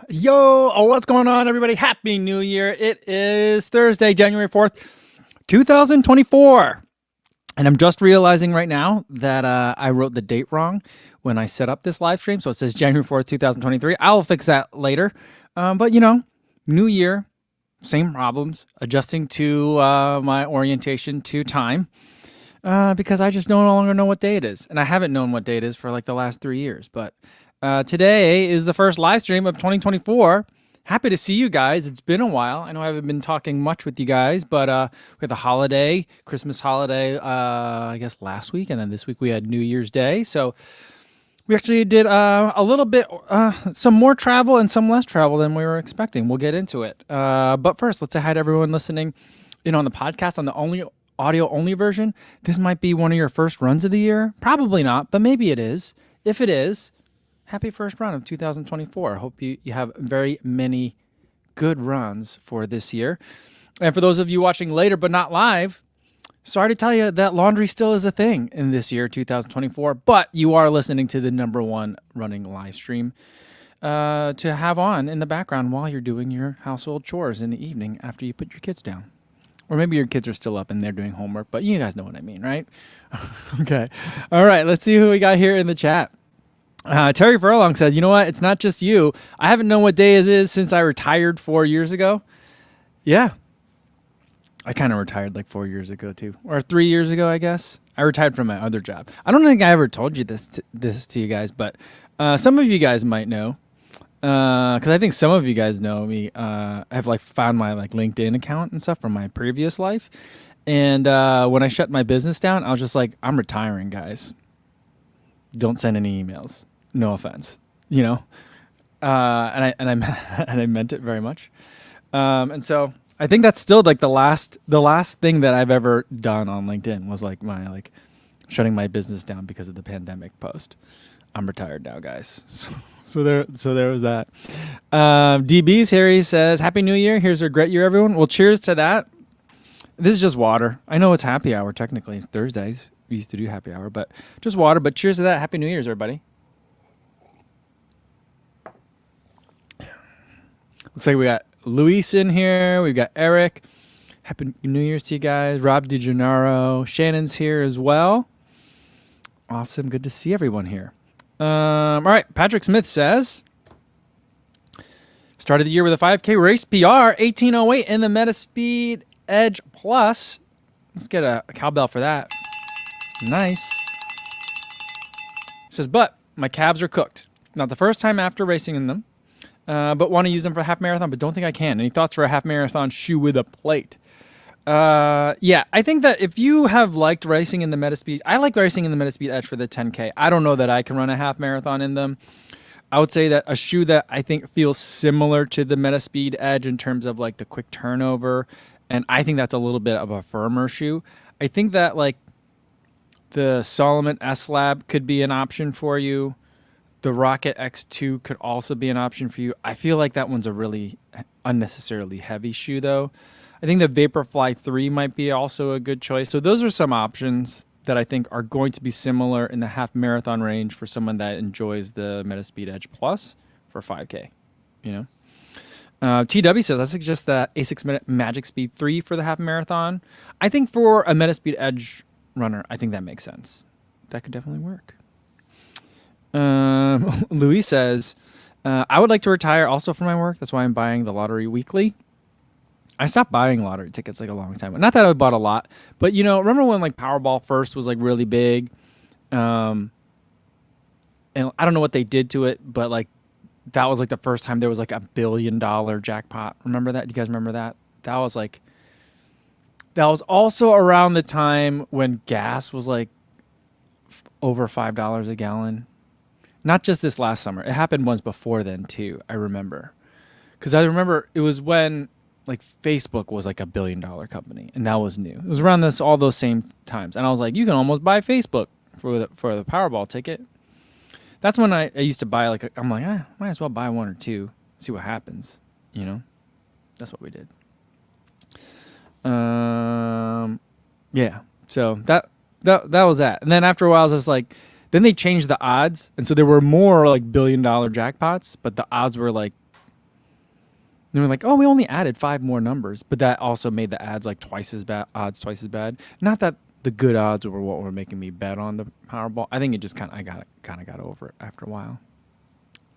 Yo, what's going on, everybody? Happy New Year. It is Thursday, January 4th, 2024. And I'm just realizing right now that I wrote the date wrong when I set up this live stream. So it says January 4th, 2023. I'll fix that later. But, new year, same problems, adjusting to my orientation to time because I just no longer know what day it is. And I haven't known what day it is for like the last 3 years. But today is the first live stream of 2024. Happy to see you guys. It's been a while. I know I haven't been talking much with you guys, but we had the holiday, Christmas holiday, I guess last week, and then this week we had New Year's Day. So we actually did a little bit, some more travel and some less travel than we were expecting. We'll get into it. But first, let's say hi to everyone listening on the podcast on the audio-only version. This might be one of your first runs of the year. Probably not, but maybe it is. If it is, happy first run of 2024. Hope you have very many good runs for this year. And for those of you watching later but not live, sorry to tell you that laundry still is a thing in this year, 2024, but you are listening to the number one running live stream to have on in the background while you're doing your household chores in the evening after you put your kids down. Or maybe your kids are still up and they're doing homework, but you guys know what I mean, right? Okay. All right, let's see who we got here in the chat. Terry Furlong says, you know what? It's not just you. I haven't known what day it is since I retired 4 years ago. Yeah. I kind of retired like 4 years ago too. Or 3 years ago, I guess. I retired from my other job. I don't think I ever told you this to you guys, but some of you guys might know. Because I think some of you guys know me. Have like found my like LinkedIn account and stuff from my previous life. And when I shut my business down, I was just like, I'm retiring, guys. Don't send any emails. No offense, and I meant it very much. And so I think that's still like the last thing that I've ever done on LinkedIn was like my shutting my business down because of the pandemic post. I'm retired now, guys. So there was that. DB's here. He says, "Happy New Year. Here's a great year, everyone." Well, cheers to that. This is just water. I know it's happy hour technically Thursdays. We used to do happy hour, but just water. But cheers to that. Happy New Year's, everybody. Looks like we got Luis in here. We've got Eric. Happy New Year's to you guys. Rob DeGennaro. Shannon's here as well. Awesome. Good to see everyone here. All right. Patrick Smith says, started the year with a 5K race PR, 18:08 in the Metaspeed Edge Plus. Let's get a cowbell for that. Nice. Says, but my calves are cooked. Not the first time after racing in them. But want to use them for a half marathon, but don't think I can. Any thoughts for a half marathon shoe with a plate? Yeah, I think that if you have liked racing in the Metaspeed, I like racing in the Metaspeed Edge for the 10K. I don't know that I can run a half marathon in them. I would say that a shoe that I think feels similar to the Metaspeed Edge in terms of like the quick turnover, and I think that's a little bit of a firmer shoe. I think that like the Solomon S Lab could be an option for you. The Rocket X2 could also be an option for you. I feel like that one's a really unnecessarily heavy shoe, though. I think the Vaporfly 3 might be also a good choice. So those are some options that I think are going to be similar in the half marathon range for someone that enjoys the Metaspeed Edge Plus for 5K. TW says, I suggest the ASICS Magic Speed 3 for the half marathon. I think for a Metaspeed Edge runner, I think that makes sense. That could definitely work. Louis says, I would like to retire also for my work. That's why I'm buying the lottery weekly. I stopped buying lottery tickets like a long time ago. Not that I bought a lot, but remember when like Powerball first was like really big? And I don't know what they did to it, but like that was like the first time there was like $1 billion jackpot. Remember that? Do you guys remember that? That was also around the time when gas was like over $5 a gallon. Not just this last summer. It happened once before then too, I remember. Because I remember it was when like Facebook was like $1 billion company, and that was new. It was around all those same times. And I was like, you can almost buy Facebook for the Powerball ticket. That's when I used to buy I'm like, might as well buy one or two, see what happens. That's what we did. Yeah. So that was that. And then after a while, I was just like, then they changed the odds, and so there were more like $1 billion jackpots, but the odds were like They were like, oh, we only added 5 more numbers, but that also made the ads like twice as bad. Odds twice as bad. Not that the good odds were what were making me bet on the Powerball. I think it just kind of got over it after a while.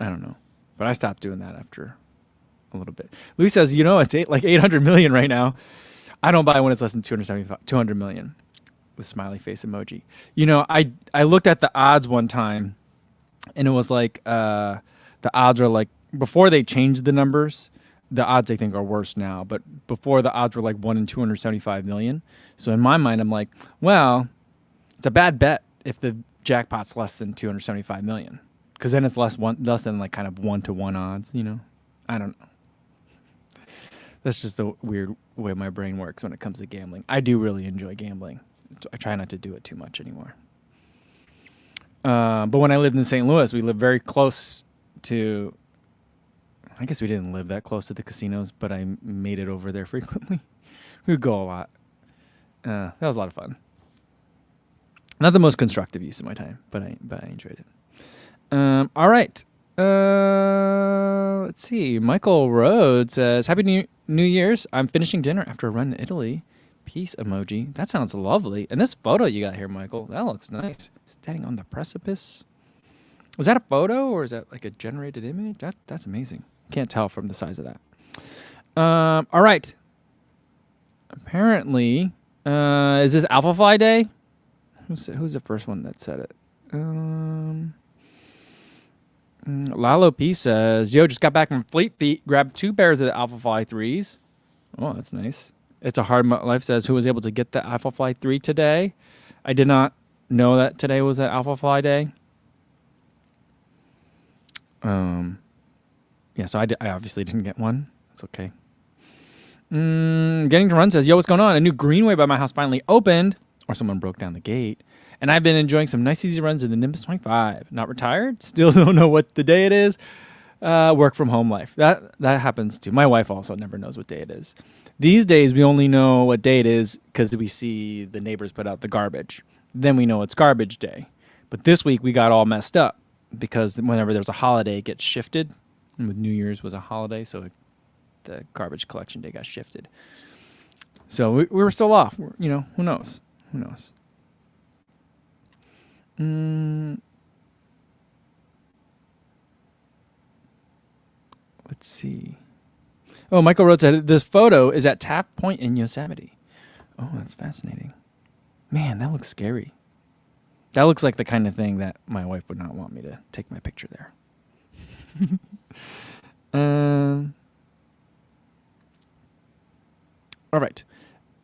I don't know, but I stopped doing that after a little bit. Louis says, it's like 800 million right now. I don't buy when it's less than 200 million. The smiley face emoji. I looked at the odds one time, and it was like the odds are like before they changed the numbers. The odds I think are worse now, but before the odds were like 1 in 275 million. So in my mind, I'm like, well, it's a bad bet if the jackpot's less than 275 million, because then it's less than like kind of 1-to-1 odds. I don't know. That's just the weird way my brain works when it comes to gambling. I do really enjoy gambling. I try not to do it too much anymore. But when I lived in St. Louis, we lived very close to. I guess we didn't live that close to the casinos, but I made it over there frequently. We would go a lot. That was a lot of fun. Not the most constructive use of my time, but I enjoyed it. All right. Let's see. Michael Rhodes says, Happy New Year's. I'm finishing dinner after a run in Italy. Peace emoji. That sounds lovely. And this photo you got here, Michael, that looks nice. Standing on the precipice. Was that a photo or is that like a generated image? That's amazing. Can't tell from the size of that. All right. Apparently, is this Alpha Fly Day? Who's the first one that said it? Lalo P says, Yo, just got back from Fleet Feet, grabbed 2 pairs of the Alpha Fly 3s. Oh, that's nice. It's a Hard Life says, who was able to get the Alpha Fly 3 today? I did not know that today was an Alpha Fly Day. Yeah, so I obviously didn't get one. That's okay. Getting to Run says, Yo, what's going on? A new greenway by my house finally opened, or someone broke down the gate. And I've been enjoying some nice easy runs in the Nimbus 25. Not retired. Still don't know what the day it is. Work from home life. That happens too. My wife also never knows what day it is. These days, we only know what day it is because we see the neighbors put out the garbage. Then we know it's garbage day. But this week, we got all messed up because whenever there's a holiday, it gets shifted. And with New Year's was a holiday, so the garbage collection day got shifted. So we were still off. Who knows? Who knows? Let's see. Oh, Michael wrote said this photo is at Taft Point in Yosemite. Oh, that's fascinating. Man, that looks scary. That looks like the kind of thing that my wife would not want me to take my picture there. All right.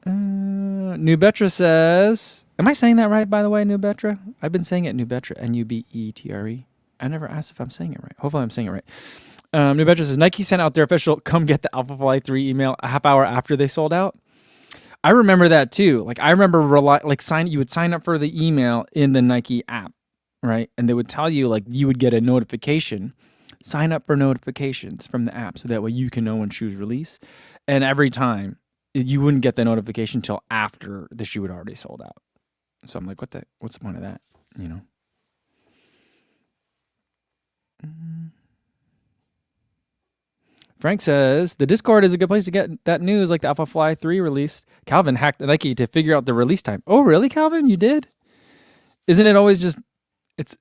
New Betra says, am I saying that right, by the way, New Betra? I've been saying it New Betra, Nubetre. I never asked if I'm saying it right. Hopefully I'm saying it right. New Betra says, Nike sent out their official come get the Alpha Fly 3 email a half hour after they sold out. I remember that too. Like I remember you would sign up for the email in the Nike app, right? And they would tell you like you would get a notification. Sign up for notifications from the app so that way you can know when shoes release. And every time you wouldn't get the notification until after the shoe had already sold out. So I'm like, what's the point of that? Frank says, the Discord is a good place to get that news like the Alpha Fly 3 release. Calvin hacked the Nike to figure out the release time. Oh, really, Calvin? You did? Isn't it always just, it's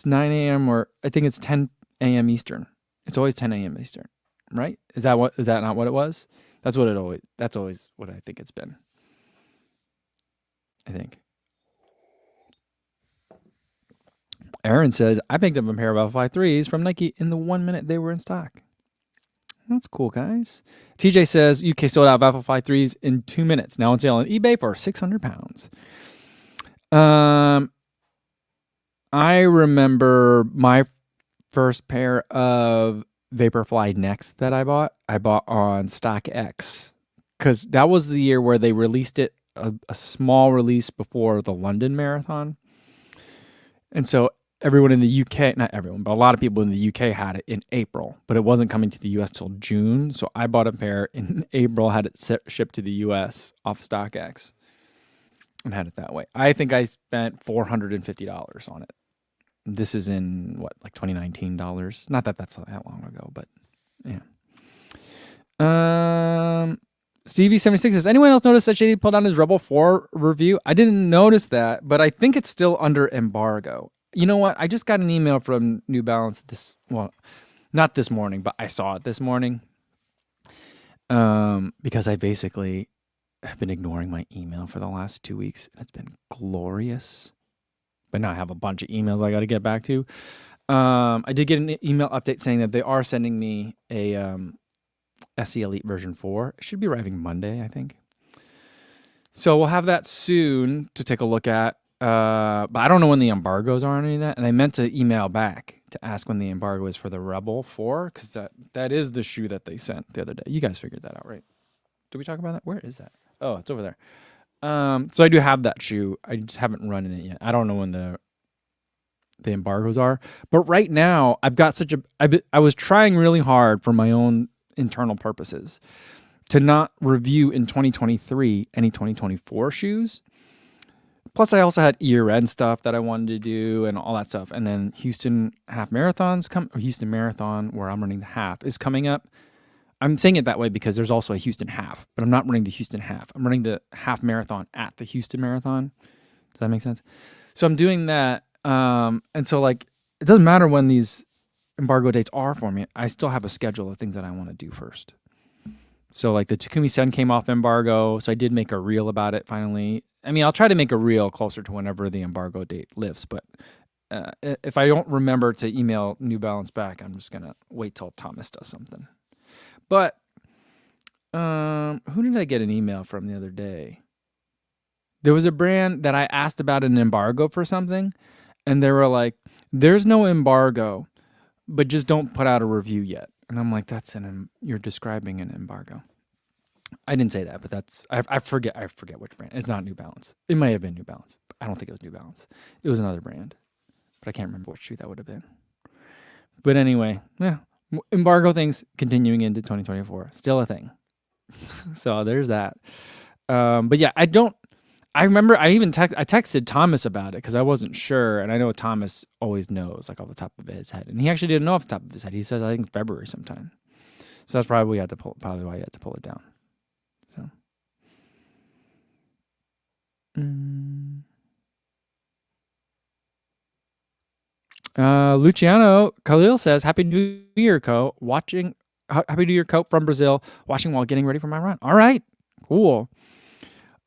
9 a.m. or I think it's 10 a.m. Eastern. It's always 10 a.m. Eastern, right? Is that not what it was? That's always what I think it's been. I think. Aaron says, I picked up a pair of Alpha Fly 3s from Nike in the 1 minute they were in stock. That's cool, guys. TJ says, UK sold out of Alpha Fly 3s in 2 minutes. Now on sale on eBay for £600. I remember my first pair of Vaporfly Next that I bought on StockX because that was the year where they released it, a small release before the London Marathon. And so everyone in the UK, not everyone, but a lot of people in the UK had it in April, but it wasn't coming to the US till June. So I bought a pair in April, had it shipped to the US off StockX and had it that way. I think I spent $450 on it. This is in like $2019. Not that that's that long ago, but yeah. Stevie76 says, anyone else notice that Shady pulled down his Rebel 4 review? I didn't notice that, but I think it's still under embargo. You know what? I just got an email from New Balance not this morning, but I saw it this morning. Because I basically have been ignoring my email for the last 2 weeks. It's been glorious. But now I have a bunch of emails I got to get back to. I did get an email update saying that they are sending me a SE Elite version 4. It should be arriving Monday, I think. So we'll have that soon to take a look at. But I don't know when the embargoes are on any of that. And I meant to email back to ask when the embargo is for the Rebel 4, because that is the shoe that they sent the other day. You guys figured that out, right? Did we talk about that? Where is that? Oh, it's over there. So I do have that shoe. I just haven't run in it yet. I don't know when the embargoes are. But right now, I've got I was trying really hard for my own internal purposes to not review in 2023 any 2024 shoes. Plus, I also had year-end stuff that I wanted to do and all that stuff. And then Houston Houston Marathon, where I'm running the half, is coming up. I'm saying it that way because there's also a Houston half, but I'm not running the Houston half. I'm running the half marathon at the Houston Marathon. Does that make sense? So I'm doing that. And so, like, it doesn't matter when these embargo dates are for me. I still have a schedule of things that I want to do first. So, like, the Takumi Sen came off embargo, so I did make a reel about it finally. I mean, I'll try to make a reel closer to whenever the embargo date lifts, but if I don't remember to email New Balance back, I'm just going to wait till Thomas does something. But who did I get an email from the other day? There was a brand that I asked about an embargo for something, and they were like, there's no embargo, but just don't put out a review yet. And I'm like, you're describing an embargo. I didn't say that, but I forget which brand. It's not New Balance. It might have been New Balance. I don't think it was New Balance. It was another brand, but I can't remember which shoe that would have been. But anyway, yeah, embargo things continuing into 2024, still a thing. So there's that. But yeah, I remember I texted Thomas about it because I wasn't sure, and I know Thomas always knows, like, off the top of his head, and he actually didn't know off the top of his head. He says I think February sometime. So that's probably why you had to pull it down. So, Luciano Khalil says, "Happy New Year, Co. Happy New Year, Co. From Brazil. Watching while getting ready for my run." All right, cool.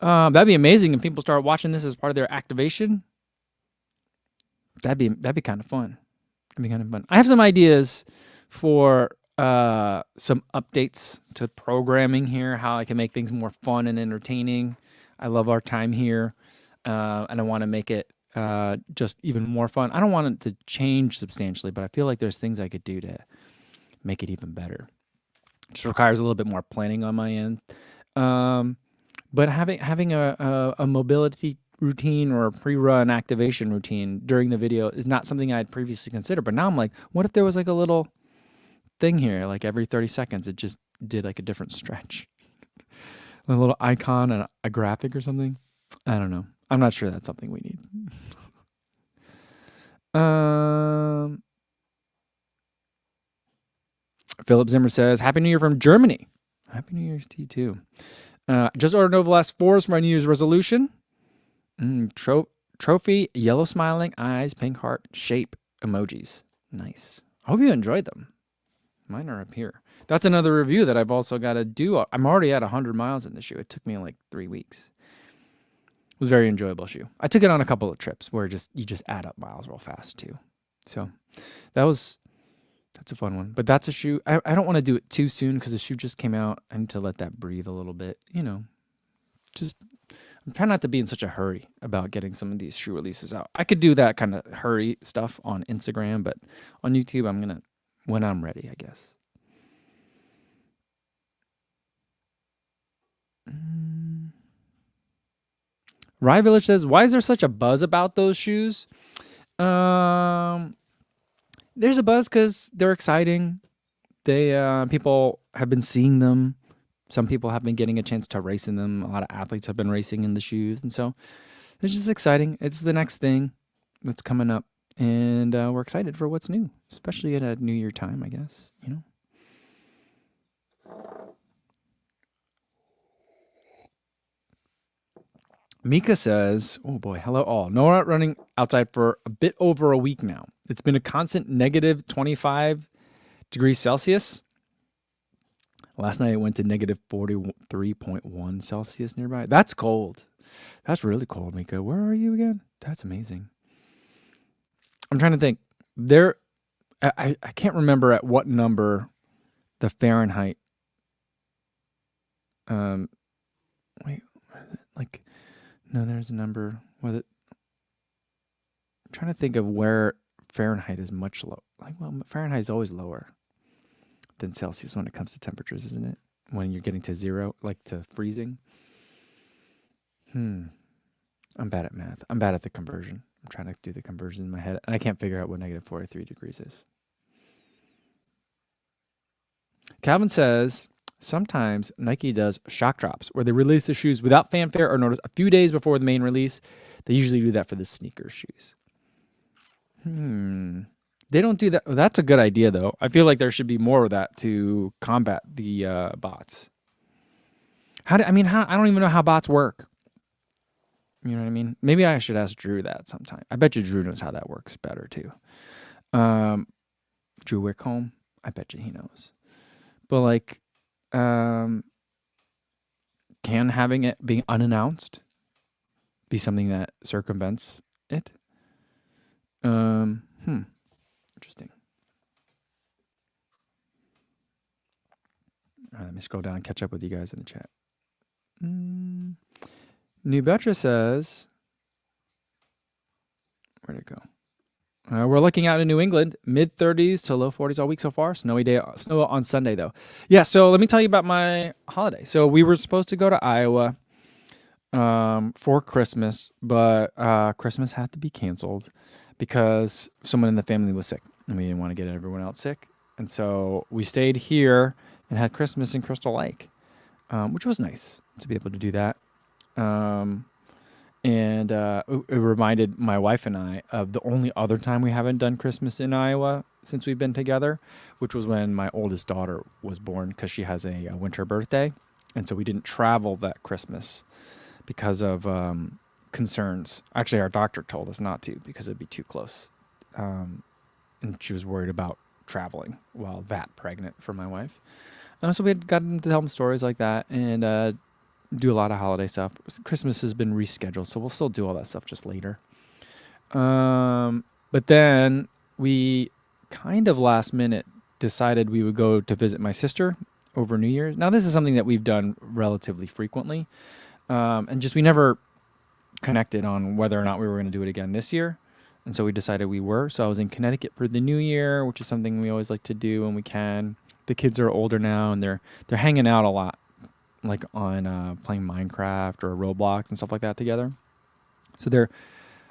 That'd be amazing if people start watching this as part of their activation. That'd be kind of fun. I have some ideas for some updates to programming here, how I can make things more fun and entertaining. I love our time here, and I want to make it just even more fun. I don't want it to change substantially, but I feel like there's things I could do to make it even better. It just requires a little bit more planning on my end. But having a mobility routine or a pre-run activation routine during the video is not something I had previously considered. But now I'm like, what if there was like a little thing here, like every 30 seconds, it just did like a different stretch, a little icon and a graphic or something. I don't know. I'm not sure that's something we need. Philip Zimmer says, "Happy New Year from Germany." Happy New Year's to you too. Just ordered Nova Last 4s for my New Year's resolution. Trophy, yellow smiling eyes, pink heart shape emojis. Nice. I hope you enjoyed them. Mine are up here. That's another review that I've also got to do. I'm already at 100 miles in the shoe. It took me like 3 weeks. It was a very enjoyable shoe. I took it on a couple of trips where you just add up miles real fast too. So that's a fun one. But that's a shoe. I don't want to do it too soon because the shoe just came out. I need to let that breathe a little bit. I'm trying not to be in such a hurry about getting some of these shoe releases out. I could do that kind of hurry stuff on Instagram, but on YouTube, I'm going to, when I'm ready, I guess. Rye Village says, "Why is there such a buzz about those shoes?" There's a buzz because they're exciting. People have been seeing them. Some people have been getting a chance to race in them. A lot of athletes have been racing in the shoes, and so it's just exciting. It's the next thing that's coming up, and we're excited for what's new, especially at a New Year time, I guess. Mika says, oh boy, hello all. No, we're not running outside for a bit over a week now. It's been a constant negative 25 degrees Celsius. Last night it went to negative 43.1 Celsius nearby. That's cold. That's really cold, Mika. Where are you again? That's amazing. I'm trying to think. I can't remember at what number the Fahrenheit. Wait, like, no, there's a number. I'm trying to think of where Fahrenheit is much low. Like, well, Fahrenheit is always lower than Celsius when it comes to temperatures, isn't it? When you're getting to zero, like to freezing. I'm bad at math. I'm bad at the conversion. I'm trying to do the conversion in my head, and I can't figure out what negative 43 degrees is. Calvin says, sometimes Nike does shock drops where they release the shoes without fanfare or notice a few days before the main release. They usually do that for the sneaker shoes. They don't do that. That's a good idea, though. I feel like there should be more of that to combat the bots. I don't even know how bots work. You know what I mean? Maybe I should ask Drew that sometime. I bet you Drew knows how that works better, too. Drew Wickholm, I bet you he knows. But, like, can having it being unannounced be something that circumvents it? Interesting. All right, let me scroll down and catch up with you guys in the chat. New Betra says, where'd it go? We're looking out in New England, mid 30s to low 40s all week so far. Snow on Sunday, though. Yeah, so let me tell you about my holiday. So we were supposed to go to Iowa for Christmas, but Christmas had to be canceled because someone in the family was sick, and we didn't want to get everyone else sick. And so we stayed here and had Christmas in Crystal Lake, which was nice to be able to do that. And it reminded my wife and I of the only other time we haven't done Christmas in Iowa since we've been together, which was when my oldest daughter was born because she has a winter birthday. And so we didn't travel that Christmas because of concerns. Actually, our doctor told us not to because it'd be too close. And she was worried about traveling while that pregnant for my wife. So we had gotten to tell them stories like that and do a lot of holiday stuff. Christmas has been rescheduled, so we'll still do all that stuff just later. But then we kind of last minute decided we would go to visit my sister over New Year's. Now, this is something that we've done relatively frequently, and just we never connected on whether or not we were going to do it again this year. And so we decided we were. So I was in Connecticut for the New Year, which is something we always like to do when we can. The kids are older now, and they're hanging out a lot, like on playing Minecraft or Roblox and stuff like that together. So they're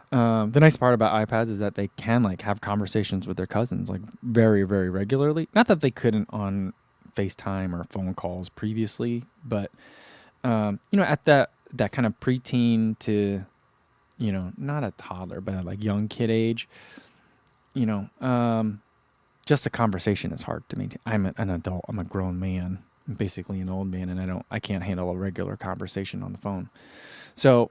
the nice part about iPads is that they can like have conversations with their cousins like very, very regularly. Not that they couldn't on FaceTime or phone calls previously, but at that kind of preteen to, not a toddler, but like young kid age, just a conversation is hard to maintain. I'm an adult. I'm a grown man. I'm basically an old man, and I can't handle a regular conversation on the phone. So,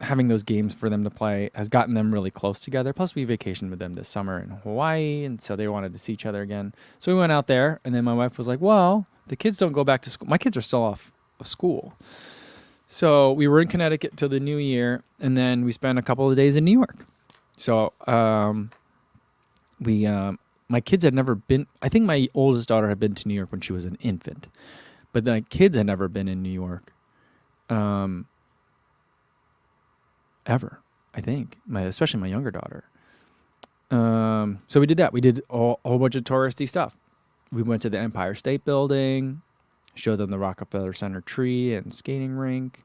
having those games for them to play has gotten them really close together. Plus, we vacationed with them this summer in Hawaii, and so they wanted to see each other again. So we went out there, and then my wife was like, well, the kids don't go back to school. My kids are still off of school. So we were in Connecticut till the new year, and then we spent a couple of days in New York. So my kids had never been, I think my oldest daughter had been to New York when she was an infant, but the kids had never been in New York ever, I think, especially my younger daughter. So we did that. We did a whole bunch of touristy stuff. We went to the Empire State Building, showed them the Rockefeller Center tree and skating rink.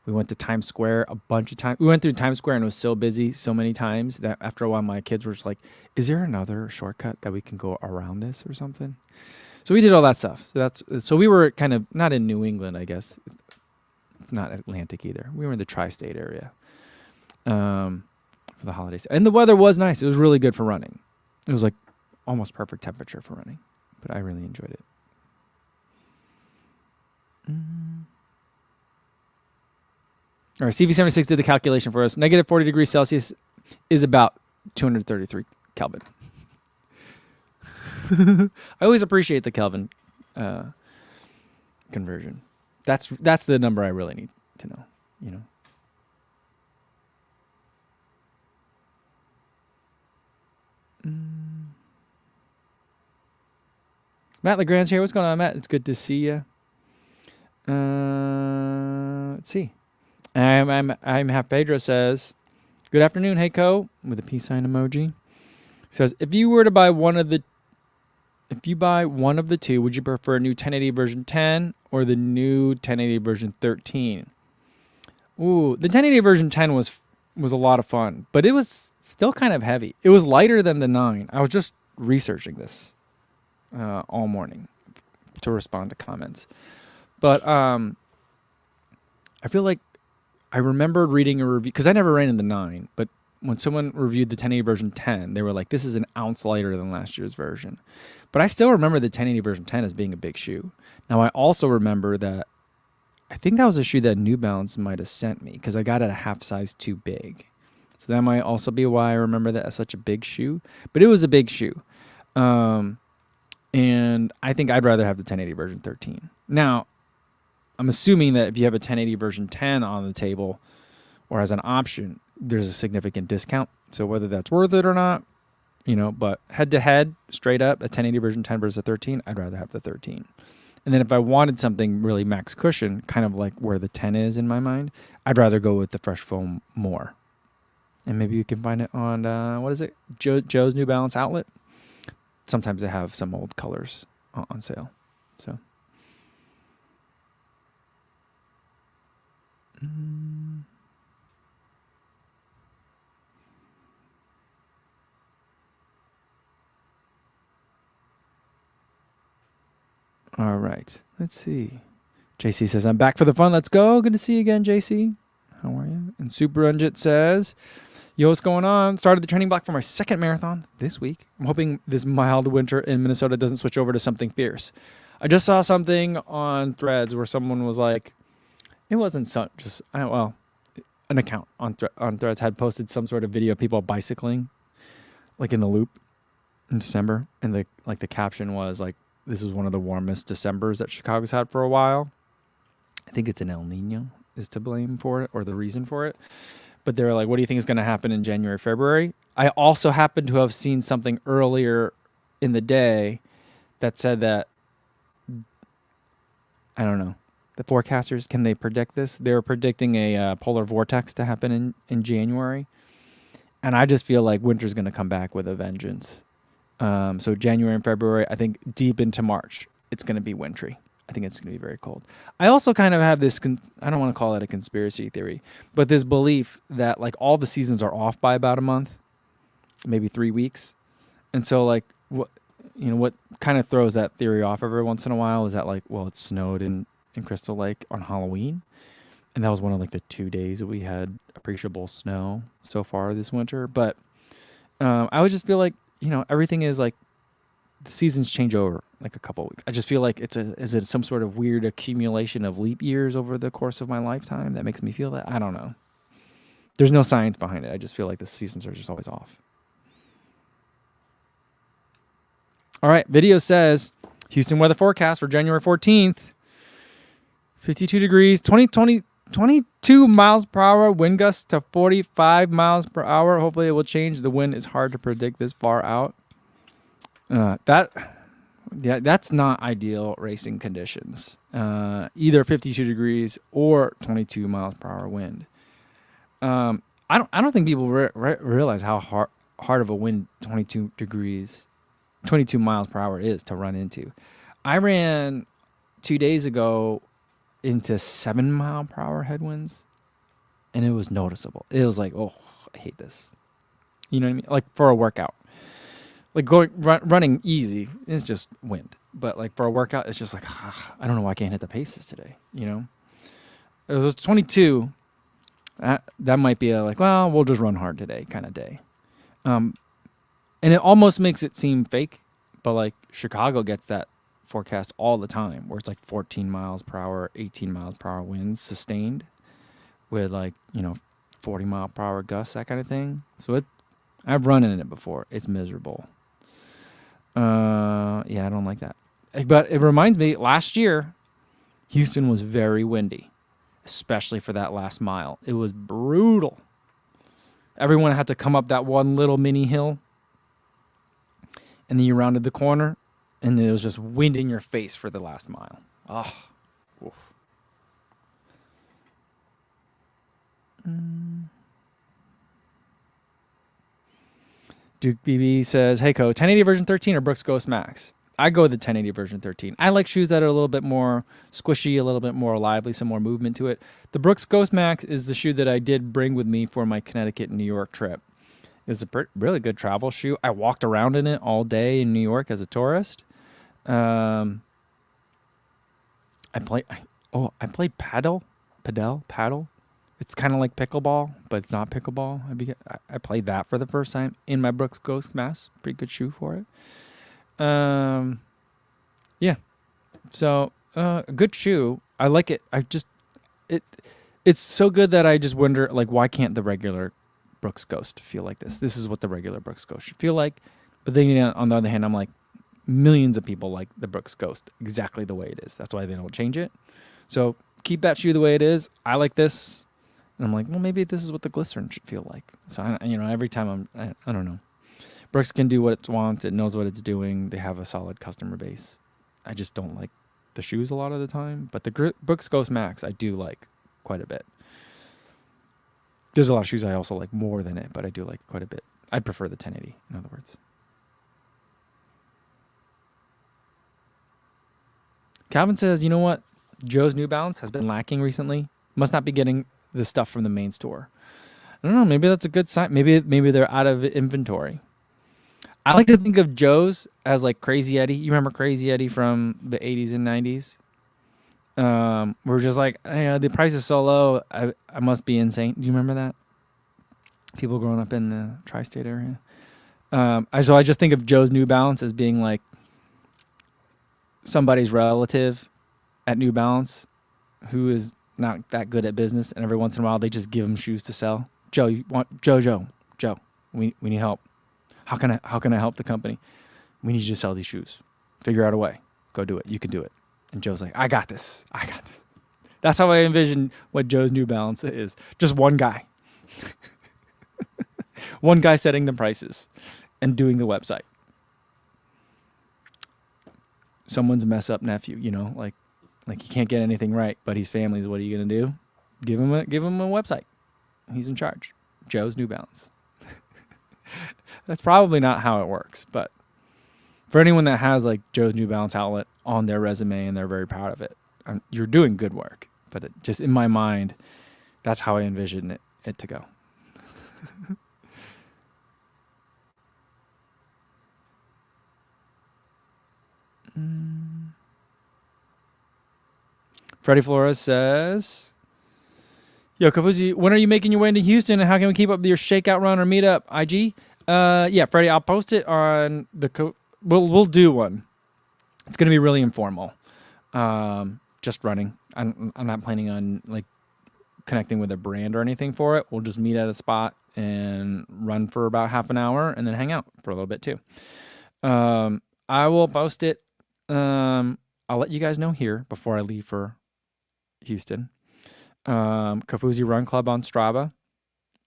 We went to Times Square a bunch of times. We went through Times Square and it was so busy so many times that after a while my kids were just like, is there another shortcut that we can go around this or something? So we did all that stuff. So we were kind of not in New England, I guess. Not Atlantic either. We were in the tri-state area for the holidays. And the weather was nice. It was really good for running. It was like almost perfect temperature for running, but I really enjoyed it. Or CV76 did the calculation for us. Negative 40 degrees Celsius is about 233 Kelvin. I always appreciate the Kelvin conversion. That's the number I really need to know, you know. Matt Legrand's here. What's going on, Matt? It's good to see you. Let's see. I'm half Pedro says, good afternoon, hey Co, with a peace sign emoji. Says, if you buy one of the two, would you prefer a new 1080 version 10 or the new 1080 version 13? Ooh, the 1080 version 10 was a lot of fun, but it was still kind of heavy. It was lighter than the 9. I was just researching this all morning to respond to comments. But I feel like I remembered reading a review, because I never ran in the 9, but when someone reviewed the 1080 version 10, they were like, this is an ounce lighter than last year's version. But I still remember the 1080 version 10 as being a big shoe. Now, I also remember that I think that was a shoe that New Balance might have sent me, because I got it a half size too big. So that might also be why I remember that as such a big shoe. But it was a big shoe. And I think I'd rather have the 1080 version 13. Now, I'm assuming that if you have a 1080 version 10 on the table or as an option, there's a significant discount. So whether that's worth it or not, you know, but head to head, straight up, a 1080 version 10 versus a 13, I'd rather have the 13. And then if I wanted something really max cushion, kind of like where the 10 is in my mind, I'd rather go with the Fresh Foam more. And maybe you can find it on, what is it? Joe's New Balance outlet. Sometimes they have some old colors on sale. So. All right. Let's see. JC says, I'm back for the fun. Let's go. Good to see you again, JC. How are you? And Super Unjit says, yo, what's going on? Started the training block for my second marathon this week. I'm hoping this mild winter in Minnesota doesn't switch over to something fierce. I just saw something on Threads where someone was like, it wasn't an account on Threads had posted some sort of video of people bicycling, like in the loop in December, and the caption was like, this is one of the warmest Decembers that Chicago's had for a while. I think it's an El Nino is to blame for it, or the reason for it. But they were like, what do you think is going to happen in January, February? I also happen to have seen something earlier in the day that said that, I don't know, the forecasters, can they predict this? They were predicting a polar vortex to happen in January. And I just feel like winter's going to come back with a vengeance. So January and February, I think deep into March, it's going to be wintry. I think it's going to be very cold. I also kind of have this, I don't want to call it a conspiracy theory, but this belief that like all the seasons are off by about a month, maybe 3 weeks. And so like, what kind of throws that theory off every once in a while is that like, well, it snowed in Crystal Lake on Halloween. And that was one of like the 2 days that we had appreciable snow so far this winter. But I would just feel like, everything is like the seasons change over like a couple of weeks. I just feel like is it some sort of weird accumulation of leap years over the course of my lifetime that makes me feel that? I don't know. There's no science behind it. I just feel like the seasons are just always off. All right. Video says Houston weather forecast for January 14th. 52 degrees, 22 miles per hour, wind gusts to 45 miles per hour. Hopefully it will change. The wind is hard to predict this far out. That's not ideal racing conditions. Either 52 degrees or 22 miles per hour wind. I don't think people realize how hard of a wind 22 miles per hour is to run into. I ran 2 days ago into 7 mile per hour headwinds, and it was noticeable. It was like, oh, I hate this. You know what I mean? Like for a workout, like running easy is just wind, but like for a workout, it's just like, I don't know why I can't hit the paces today. It was 22. That might be we'll just run hard today kind of day. And it almost makes it seem fake, but like Chicago gets that forecast all the time where it's like 14 miles per hour, 18 miles per hour winds sustained, with like 40 mile per hour gusts, that kind of thing. So I've run in it before. It's miserable. Yeah, I don't like that. But it reminds me, last year Houston was very windy, especially for that last mile. It was brutal. Everyone had to come up that one little mini hill, and then you rounded the corner, and it was just wind in your face for the last mile. Oh, oof. Duke BB says, "Hey, Co, 1080 version 13 or Brooks Ghost Max?" I go with the 1080 version 13. I like shoes that are a little bit more squishy, a little bit more lively, some more movement to it. The Brooks Ghost Max is the shoe that I did bring with me for my Connecticut and New York trip. It was a really good travel shoe. I walked around in it all day in New York as a tourist. I played paddle. It's kind of like pickleball, but it's not pickleball. I played that for the first time in my Brooks Ghost Mask. Pretty good shoe for it. Yeah. So a good shoe. I like it. It's so good that I just wonder, like, why can't the regular Brooks Ghost feel like this? This is what the regular Brooks Ghost should feel like. But then on the other hand, I'm like, millions of people like the Brooks Ghost exactly the way it is. That's why they don't change it. So keep that shoe the way it is. I like this. And I'm like, well, maybe this is what the glycerin should feel like. So, every time I don't know. Brooks can do what it wants. It knows what it's doing. They have a solid customer base. I just don't like the shoes a lot of the time. But the Brooks Ghost Max, I do like quite a bit. There's a lot of shoes I also like more than it, but I do like quite a bit. I'd prefer the 1080, in other words. Calvin says, you know what? Joe's New Balance has been lacking recently. Must not be getting the stuff from the main store. I don't know. Maybe that's a good sign. Maybe they're out of inventory. I like to think of Joe's as like Crazy Eddie. You remember Crazy Eddie from the 80s and 90s? We're just like, the price is so low. I must be insane. Do you remember that? People growing up in the tri-state area. So I just think of Joe's New Balance as being like somebody's relative at New Balance who is not that good at business, and every once in a while they just give him shoes to sell. Joe, we need help. How can I help the company? We need you to sell these shoes. Figure out a way. Go do it. You can do it. And Joe's like, I got this. That's how I envision what Joe's New Balance is. Just one guy. One guy setting the prices and doing the website. Someone's mess up nephew, like he can't get anything right, but he's family's. What are you gonna do? Give him a website. He's in charge. Joe's New Balance. That's probably not how it works, but for anyone that has like Joe's New Balance outlet on their resume and they're very proud of it, you're doing good work. But just in my mind, that's how I envision it to go. Freddie Flores says, yo, Kafuzi, when are you making your way into Houston, and how can we keep up your shakeout run or meetup? IG? Yeah, Freddie, I'll post it on we'll do one. It's going to be really informal. Just running. I'm not planning on like connecting with a brand or anything for it. We'll just meet at a spot and run for about half an hour and then hang out for a little bit too. I will post it. I'll let you guys know here before I leave for Houston. Kafuzi Run Club on Strava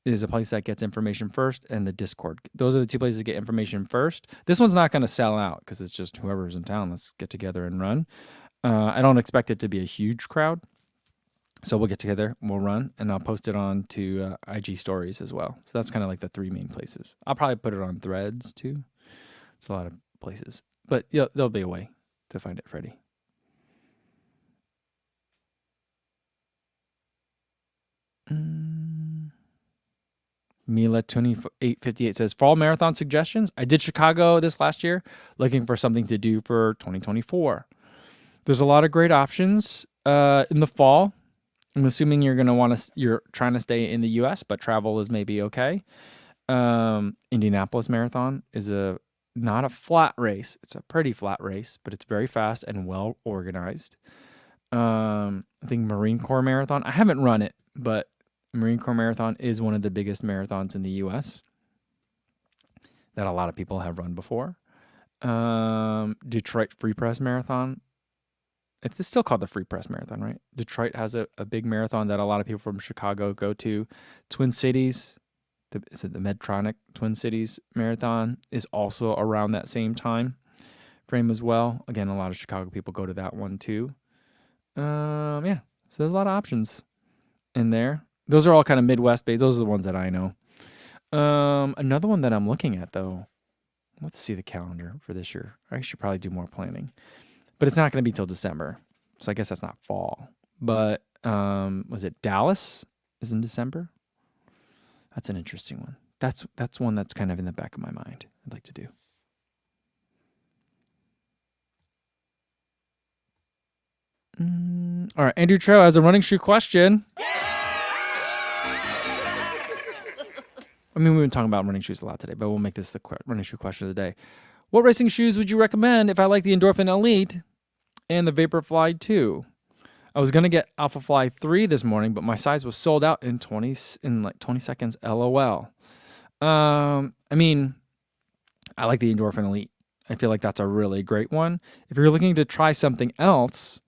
is a place that gets information first, and the Discord. Those are the two places to get information first. This one's not going to sell out because it's just whoever's in town. Let's get together and run. I don't expect it to be a huge crowd. So we'll get together, we'll run, and I'll post it on to IG stories as well. So that's kind of like the three main places. I'll probably put it on Threads too. It's a lot of places. But there'll be a way to find it, Freddie. Mila 2858 says, fall marathon suggestions. I did Chicago this last year, looking for something to do for 2024. There's a lot of great options in the fall. I'm assuming you're trying to stay in the US, but travel is maybe okay. Indianapolis Marathon is not a flat race. It's a pretty flat race, but it's very fast and well organized. I think Marine Corps Marathon. I haven't run it, but Marine Corps Marathon is one of the biggest marathons in the U.S. that a lot of people have run before. Detroit Free Press Marathon. It's still called the Free Press Marathon, right? Detroit has a big marathon that a lot of people from Chicago go to. Twin Cities, is it the Medtronic Twin Cities Marathon, is also around that same time frame as well. Again, a lot of Chicago people go to that one too. Yeah, so there's a lot of options in there. Those are all kind of Midwest based. Those are the ones that I know. Another one that I'm looking at though, let's see the calendar for this year. I should probably do more planning, but it's not going to be till December, so I guess that's not fall. But was it Dallas is in December? That's an interesting one. That's one that's kind of in the back of my mind. I'd like to do. All right, Andrew Cho has a running shoe question. I mean, we've been talking about running shoes a lot today, but we'll make this the running shoe question of the day. What racing shoes would you recommend if I like the Endorphin Elite and the Vaporfly 2? I was going to get Alphafly 3 this morning, but my size was sold out in 20 seconds, LOL. I mean, I like the Endorphin Elite. I feel like that's a really great one. If you're looking to try something else,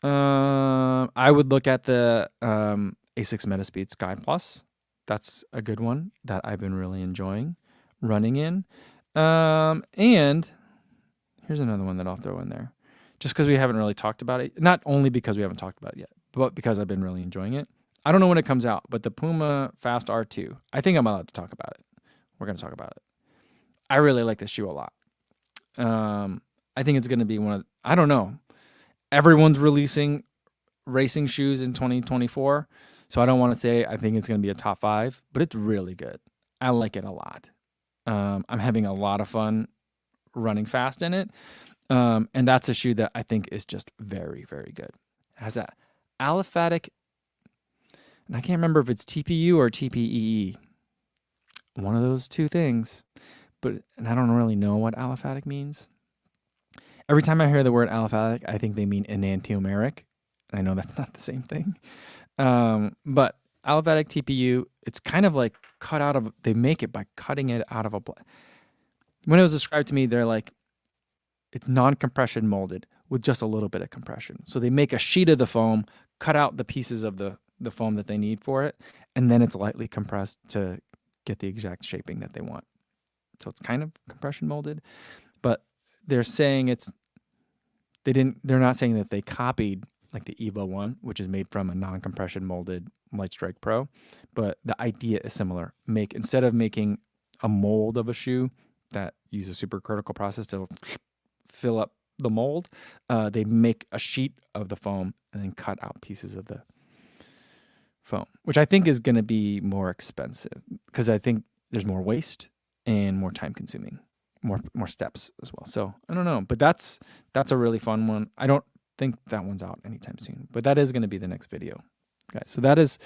I would look at the Asics Metaspeed Sky Plus. That's a good one that I've been really enjoying running in. And here's another one that I'll throw in there. Just because we haven't really talked about it. Not only because we haven't talked about it yet, but because I've been really enjoying it. I don't know when it comes out, but the Puma Fast R2, I think I'm allowed to talk about it. We're going to talk about it. I really like this shoe a lot. I think it's going to be one of, I don't know. Everyone's releasing racing shoes in 2024. So I don't want to say I think it's going to be a top 5, but it's really good. I like it a lot. I'm having a lot of fun running fast in it. And that's a shoe that I think is just very, very good. It has a aliphatic, and I can't remember if it's TPU or TPEE. One of those two things. And I don't really know what aliphatic means. Every time I hear the word aliphatic, I think they mean enantiomeric. And I know that's not the same thing. But aliphatic TPU, it's kind of like cut out of, they make it by cutting it out of a, when it was described to me, they're like, it's non-compression molded with just a little bit of compression. So they make a sheet of the foam, cut out the pieces of the foam that they need for it, and then it's lightly compressed to get the exact shaping that they want. So it's kind of compression molded, but they're saying they're not saying that they copied like the Evo one, which is made from a non-compression molded Lightstrike Pro, but the idea is similar. Instead of making a mold of a shoe that uses a supercritical process to fill up the mold, they make a sheet of the foam and then cut out pieces of the foam, which I think is going to be more expensive because I think there's more waste and more time consuming, more steps as well. So I don't know, but that's a really fun one. I don't think that one's out anytime soon, but that is going to be the next video, guys. So that is,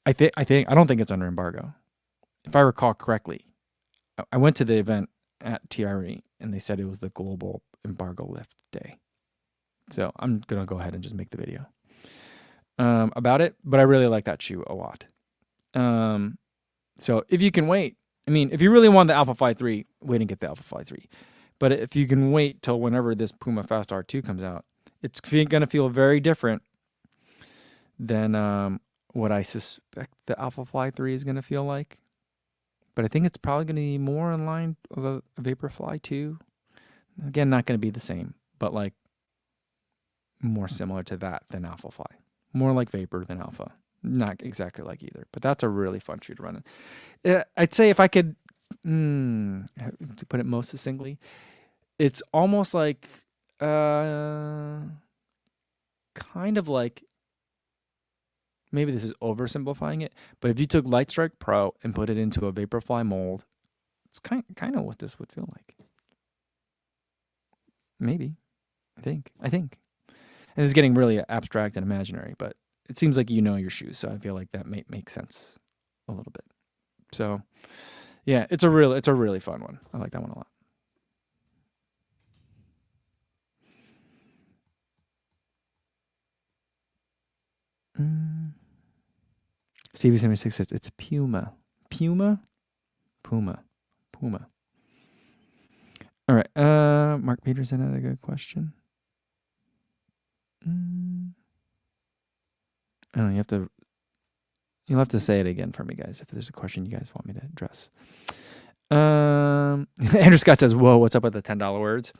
I don't think it's under embargo. If I recall correctly, I went to the event at TRE and they said it was the global embargo lift day. So I'm going to go ahead and just make the video about it, but I really like that shoe a lot. So if you can wait, I mean, if you really want the Alphafly 3, wait and get the Alphafly 3. But if you can wait till whenever this Puma Fast R2 comes out, it's going to feel very different than what I suspect the Alphafly 3 is going to feel like. But I think it's probably going to be more in line of a Vaporfly 2. Again, not going to be the same, but like more similar to that than Alphafly. More like Vapor than Alpha. Not exactly like either, but that's a really fun shoe to run in. I'd say if I could to put it most succinctly, it's almost like kind of like, maybe this is oversimplifying it, but if you took Lightstrike Pro and put it into a Vaporfly mold, it's kind of what this would feel like. Maybe. I think. And it's getting really abstract and imaginary, but it seems like you know your shoes, so I feel like that may make sense a little bit. So, yeah, it's a really fun one. I like that one a lot. CV76 says it's Puma. Puma? Puma. Puma. All right. Mark Peterson had a good question. I don't know. You'll have to say it again for me, guys, if there's a question you guys want me to address. Andrew Scott says, "Whoa, what's up with the $10 words?"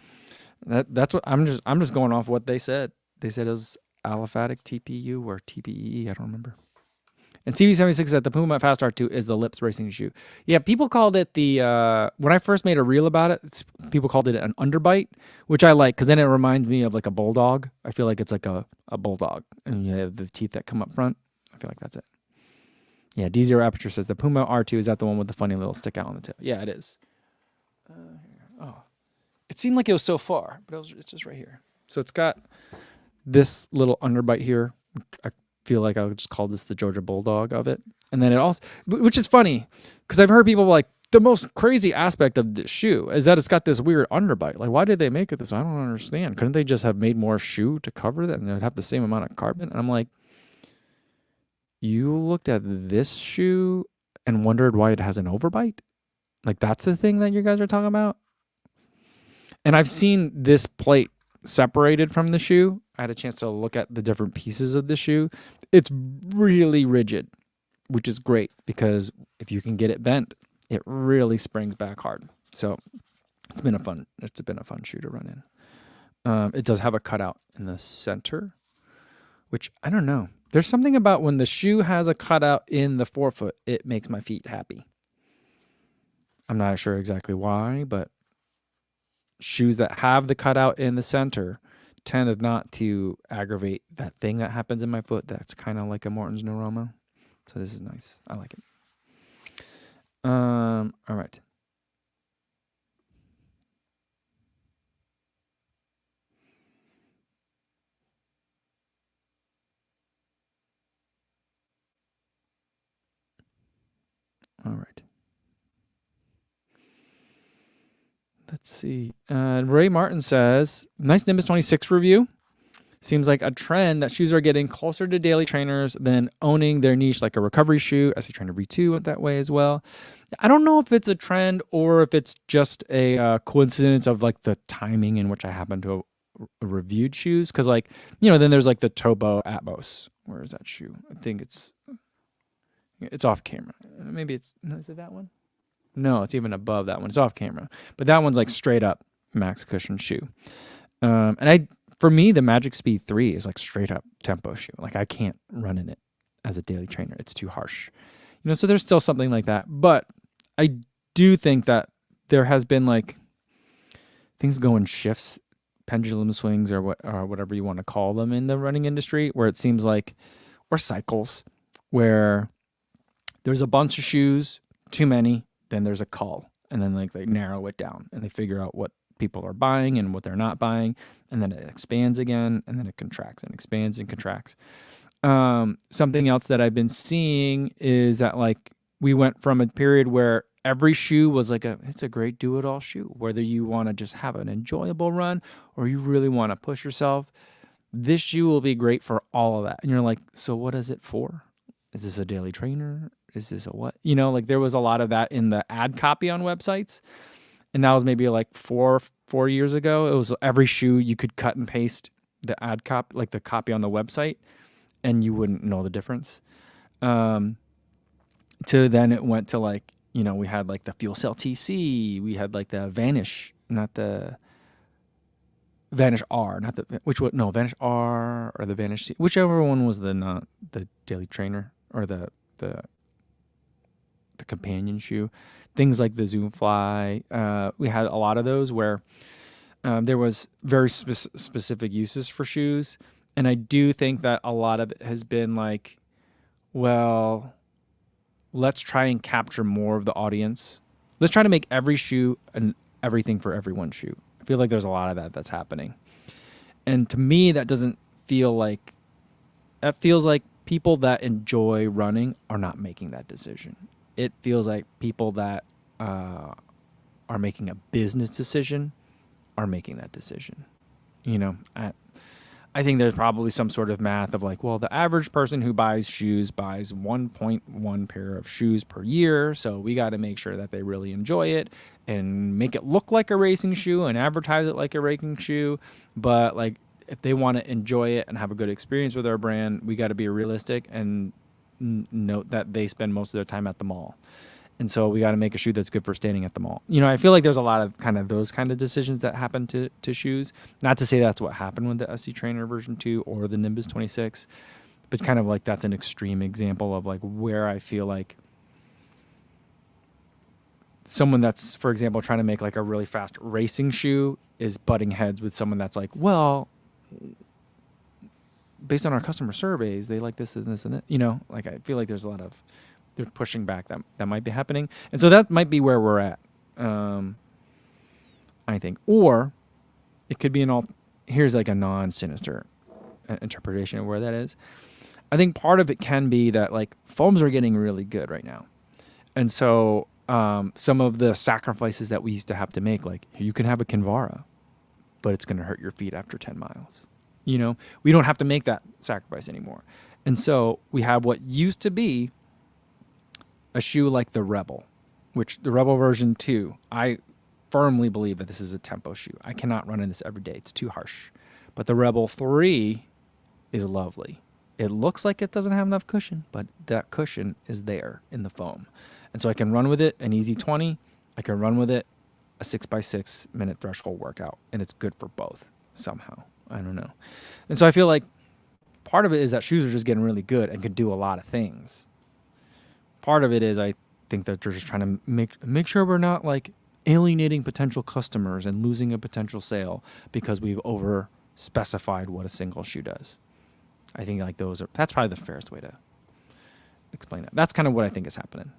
That's what I'm just going off what they said. They said it was aliphatic TPU or TPE. I don't remember. And CV76 said the Puma Fast R2 is the lips racing shoe. Yeah, people called it when I first made a reel about it, people called it an underbite, which I like because then it reminds me of like a bulldog. I feel like it's like a bulldog and you have the teeth that come up front. I feel like that's it. Yeah, D0 Aperture says the Puma R2 is that the one with the funny little stick out on the tail. Yeah, it is. It seemed like it was so far, but it's just right here. So it's got this little underbite here. I feel like I would just call this the Georgia Bulldog of it. And then it also, which is funny, because I've heard people like, the most crazy aspect of this shoe is that it's got this weird underbite. Like, why did they make it this way? I don't understand. Couldn't they just have made more shoe to cover that and it would have the same amount of carbon? And I'm like, you looked at this shoe and wondered why it has an overbite? Like, that's the thing that you guys are talking about? And I've seen this plate separated from the shoe. I had a chance to look at the different pieces of the shoe. It's really rigid, which is great because if you can get it bent, it really springs back hard. So it's been a fun shoe to run in. It does have a cutout in the center, which I don't know. There's something about when the shoe has a cutout in the forefoot, it makes my feet happy. I'm not sure exactly why, but shoes that have the cutout in the center tended not to aggravate that thing that happens in my foot. That's kind of like a Morton's neuroma. So this is nice. I like it. All right. All right. Let's see. Ray Martin says, nice Nimbus 26 review. Seems like a trend that shoes are getting closer to daily trainers than owning their niche like a recovery shoe. SC Trainer V2 went that way as well. I don't know if it's a trend or if it's just a coincidence of like the timing in which I happen to have reviewed shoes. Because like, then there's like the Tobo Atmos. Where is that shoe? I think it's off camera. Maybe is it that one? No, it's even above that one. It's off camera. But that one's like straight up max cushion shoe. For me, the Magic Speed 3 is like straight up tempo shoe. Like I can't run in it as a daily trainer. It's too harsh. So there's still something like that. But I do think that there has been like things go in shifts, pendulum swings or whatever you want to call them in the running industry, where it seems like, or cycles, where there's a bunch of shoes, too many, then there's a cull. And then like they narrow it down and they figure out what people are buying and what they're not buying, and then it expands again, and then it contracts and expands and contracts. Something else that I've been seeing is that like we went from a period where every shoe was like it's a great do-it-all shoe, whether you want to just have an enjoyable run or you really want to push yourself. This shoe will be great for all of that. And you're like, so what is it for? Is this a daily trainer? Is this a what? Like there was a lot of that in the ad copy on websites. And that was maybe like four years ago. It was every shoe you could cut and paste the ad copy, like the copy on the website, and you wouldn't know the difference. To then it went to like, we had like the Fuel Cell TC, we had like the Vanish, not the Vanish R, not the Vanish R or the Vanish C, whichever one was the daily trainer or the companion shoe. Things like the Zoom Fly, we had a lot of those where there was very specific uses for shoes. And I do think that a lot of it has been like, well, let's try and capture more of the audience. Let's try to make every shoe an everything for everyone shoe. I feel like there's a lot of that's happening. And to me, that doesn't feel like, that feels like people that enjoy running are not making that decision. It feels like people that are making a business decision are making that decision. I think there's probably some sort of math of like, well, the average person who buys shoes buys 1.1 pair of shoes per year. So we got to make sure that they really enjoy it and make it look like a racing shoe and advertise it like a racing shoe. But like, if they want to enjoy it and have a good experience with our brand, we got to be realistic and note that they spend most of their time at the mall. And so we got to make a shoe that's good for standing at the mall. You know, I feel like there's a lot of kind of those kind of decisions that happen to shoes. Not to say that's what happened with the SC Trainer version 2 or the Nimbus 26, but kind of like that's an extreme example of like where I feel like someone that's, for example, trying to make like a really fast racing shoe is butting heads with someone that's like, well, based on our customer surveys, they like this and this and that. You know, like I feel like there's a lot of they're pushing back that might be happening. And so that might be where we're at, I think. Or it could be here's like a non-sinister interpretation of where that is. I think part of it can be that like foams are getting really good right now. And so some of the sacrifices that we used to have to make, like you can have a Kinvara, but it's going to hurt your feet after 10 miles. You know, we don't have to make that sacrifice anymore. And so we have what used to be a shoe like the Rebel, which the Rebel version 2, I firmly believe that this is a tempo shoe. I cannot run in this every day. It's too harsh. But the Rebel 3 is lovely. It looks like it doesn't have enough cushion, but that cushion is there in the foam. And so I can run with it an easy 20. I can run with it a 6x6 minute threshold workout, and it's good for both somehow. I don't know. And so I feel like part of it is that shoes are just getting really good and can do a lot of things. Part of it is I think that they're just trying to make sure we're not like alienating potential customers and losing a potential sale because we've over specified what a single shoe does. I think like that's probably the fairest way to explain that. That's kind of what I think is happening.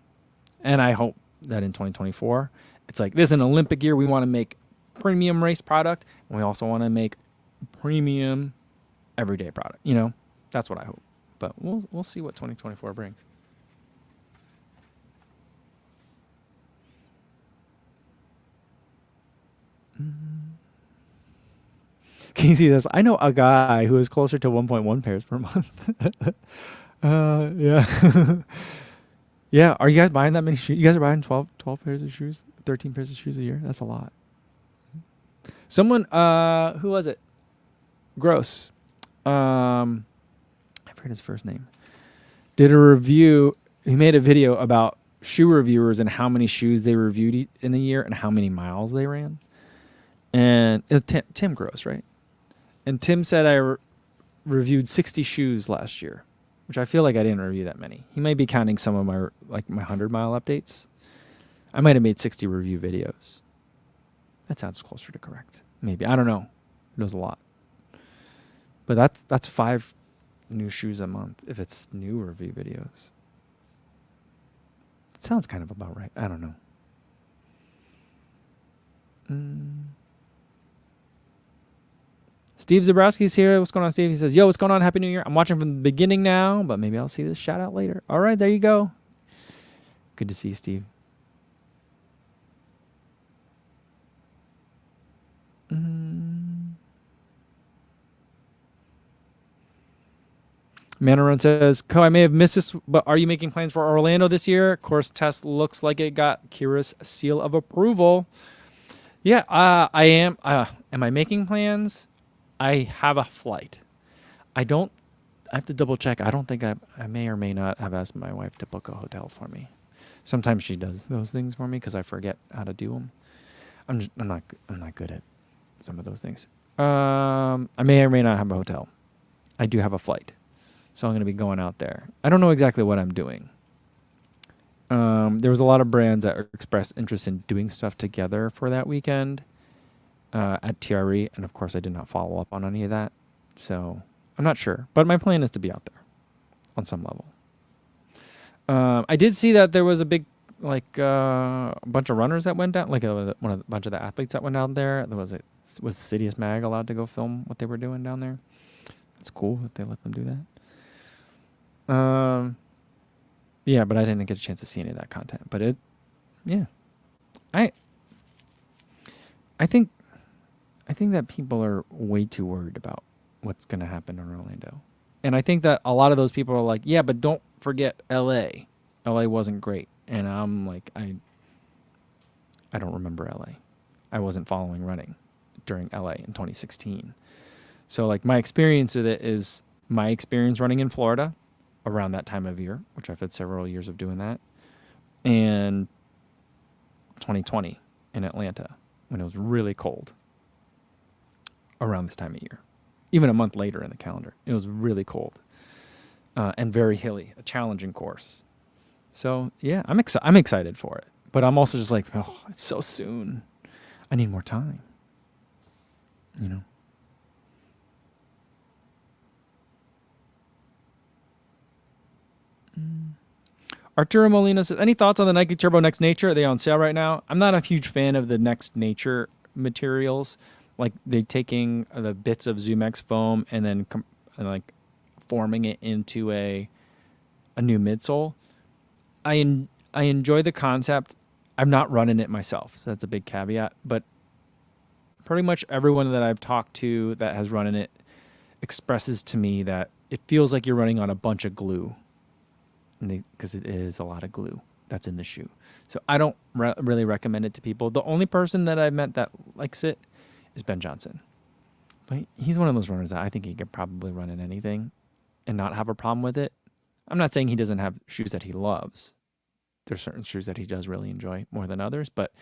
And I hope that in 2024, it's like this is an Olympic year. We want to make premium race product, and we also want to make premium everyday product. You know, that's what I hope. But we'll see what 2024 brings. Can you see this? I know a guy who is closer to 1.1 pairs per month. Yeah. Yeah. Are you guys buying that many shoes? You guys are buying 12 pairs of shoes? 13 pairs of shoes a year? That's a lot. Someone, who was it? Gross. I forget his first name. Did a review. He made a video about shoe reviewers and how many shoes they reviewed in a year and how many miles they ran. And it was Tim Gross, right? And Tim said I reviewed 60 shoes last year, which I feel like I didn't review that many. He might be counting some of my 100-mile updates. I might have made 60 review videos. That sounds closer to correct. Maybe. I don't know. It was a lot. But that's 5 new shoes a month if it's new review videos. It sounds kind of about right. I don't know. Steve Zabrowski's here. What's going on, Steve? He says, yo, what's going on? Happy New Year. I'm watching from the beginning now, but maybe I'll see this shout out later. All right, there you go. Good to see you, Steve. Manarun says, I may have missed this, but are you making plans for Orlando this year? Course test looks like it got Kira's seal of approval. Yeah, I am. Am I making plans? I have a flight. I have to double check. I don't think I may or may not have asked my wife to book a hotel for me. Sometimes she does those things for me because I forget how to do them. I'm not good at some of those things. I may or may not have a hotel. I do have a flight. So I'm going to be going out there. I don't know exactly what I'm doing. There was a lot of brands that expressed interest in doing stuff together for that weekend at TRE. And of course, I did not follow up on any of that. So I'm not sure. But my plan is to be out there on some level. I did see that there was a big, a bunch of runners that went down, bunch of the athletes that went down there. Was Sidious Mag allowed to go film what they were doing down there? It's cool that they let them do that. Yeah, but I didn't get a chance to see any of that content. But I think that people are way too worried about what's going to happen in Orlando. And I think that a lot of those people are like, yeah, but don't forget LA. LA wasn't great. And I'm like, I don't remember LA. I wasn't following running during LA in 2016. So like my experience of it is my experience running in Florida around that time of year, which I've had several years of doing that, and 2020 in Atlanta when it was really cold around this time of year. Even a month later in the calendar, it was really cold and very hilly, a challenging course. So yeah, I'm excited for it, but I'm also just like, oh, it's so soon. I need more time. You know. Arturo Molina says, any thoughts on the Nike Turbo Next Nature? Are they on sale right now? I'm not a huge fan of the Next Nature materials. Like they're taking the bits of ZoomX foam and then like forming it into a new midsole. I enjoy the concept. I'm not running it myself, so that's a big caveat. But pretty much everyone that I've talked to that has run in it expresses to me that it feels like you're running on a bunch of glue, because it is a lot of glue that's in the shoe. So I don't really recommend it to people. The only person that I've met that likes it is Ben Johnson. But he's one of those runners that I think he could probably run in anything and not have a problem with it. I'm not saying he doesn't have shoes that he loves. There's certain shoes that he does really enjoy more than others, but